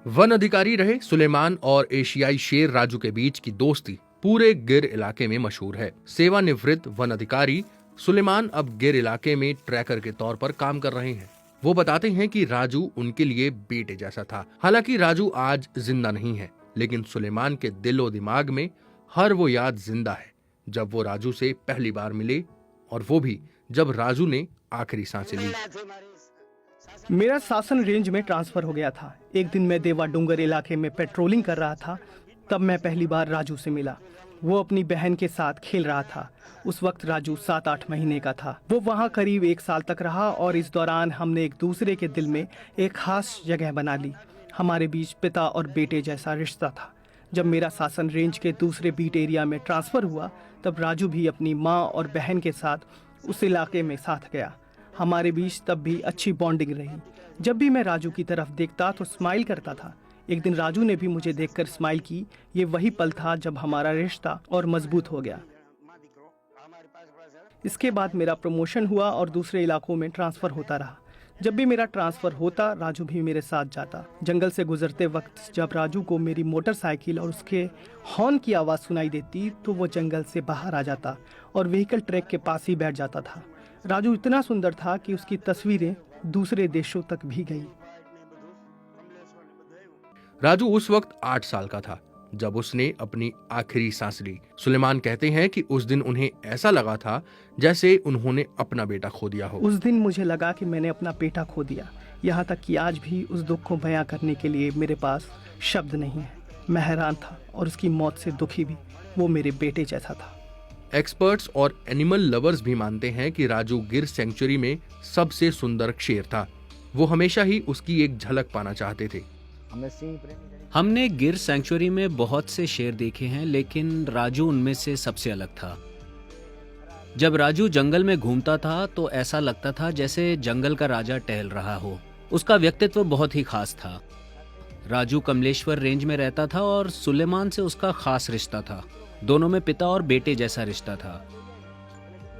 One अधिकारी रहे सुलेमान और एशियाई शेर राजू के बीच की दोस्ती पूरे गिर इलाके में मशहूर है। सेवानिवृत्त वन अधिकारी सुलेमान अब गिर इलाके में ट्रैकर के तौर पर काम कर रहे हैं। वो बताते हैं कि राजू उनके लिए बेटे जैसा था। हालांकि राजू आज जिंदा नहीं है, लेकिन सुलेमान के दिलो दिमाग में हर वो याद जिंदा है जब वो राजू से पहली बार मिले, और वो भी जब राजू ने आखिरी सांसें ली। मेरा सासन रेंज में ट्रांसफर हो गया था। एक दिन मैं देवा डूंगर इलाके में पेट्रोलिंग कर रहा था, तब मैं पहली बार राजू से मिला। वो अपनी बहन के साथ खेल रहा था। उस वक्त राजू 7-8 महीने का था। वो वहाँ करीब 1 साल तक रहा और इस दौरान हमने एक दूसरे के दिल में एक खास जगह बना ली। हमारे बीच पिता और बेटे जैसा रिश्ता था। जब मेरा सासन रेंज के दूसरे बीट एरिया में ट्रांसफ़र हुआ, तब राजू भी अपनी माँ और बहन के साथ उस इलाके में साथ गया। हमारे बीच तब भी अच्छी बॉन्डिंग रही। जब भी मैं राजू की तरफ देखता तो स्माइल करता था। एक दिन राजू ने भी मुझे देखकर स्माइल की। ये वही पल था जब हमारा रिश्ता और मजबूत हो गया। इसके बाद मेरा प्रमोशन हुआ और दूसरे इलाकों में ट्रांसफ़र होता रहा। जब भी मेरा ट्रांसफ़र होता, राजू भी मेरे साथ जाता। जंगल से गुजरते वक्त जब राजू को मेरी मोटरसाइकिल और उसके हॉर्न की आवाज़ सुनाई देती, तो वो जंगल से बाहर आ जाता और व्हीकल ट्रैक के पास ही बैठ जाता था। राजू इतना सुंदर था कि उसकी तस्वीरें दूसरे देशों तक भी गई। राजू उस वक्त 8 साल का था जब उसने अपनी आखिरी सांस ली। सुलेमान कहते हैं कि उस दिन उन्हें ऐसा लगा था जैसे उन्होंने अपना बेटा खो दिया हो। उस दिन मुझे लगा कि मैंने अपना बेटा खो दिया। यहाँ तक कि आज भी उस दुख को बयां करने के लिए मेरे पास शब्द नहीं है। मैं हैरान था और उसकी मौत से दुखी भी। वो मेरे बेटे जैसा था। एक्सपर्ट्स और एनिमल लवर्स भी मानते हैं कि राजू गिर सेंचुरी में सबसे सुंदर शेर था। वो हमेशा ही उसकी एक झलक पाना चाहते थे। हमने गिर सेंचुरी में बहुत से शेर देखे हैं, लेकिन राजू उनमें से सबसे अलग था। जब राजू जंगल में घूमता था तो ऐसा लगता था जैसे जंगल का राजा टहल रहा हो। उसका व्यक्तित्व बहुत ही खास था। राजू कमलेश्वर रेंज में रहता था और सुलेमान से उसका खास रिश्ता था। दोनों में पिता और बेटे जैसा रिश्ता था।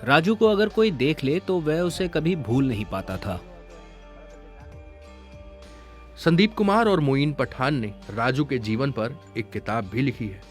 राजू को अगर कोई देख ले तो वह उसे कभी भूल नहीं पाता था। संदीप कुमार और मोइन पठान ने राजू के जीवन पर एक किताब भी लिखी है।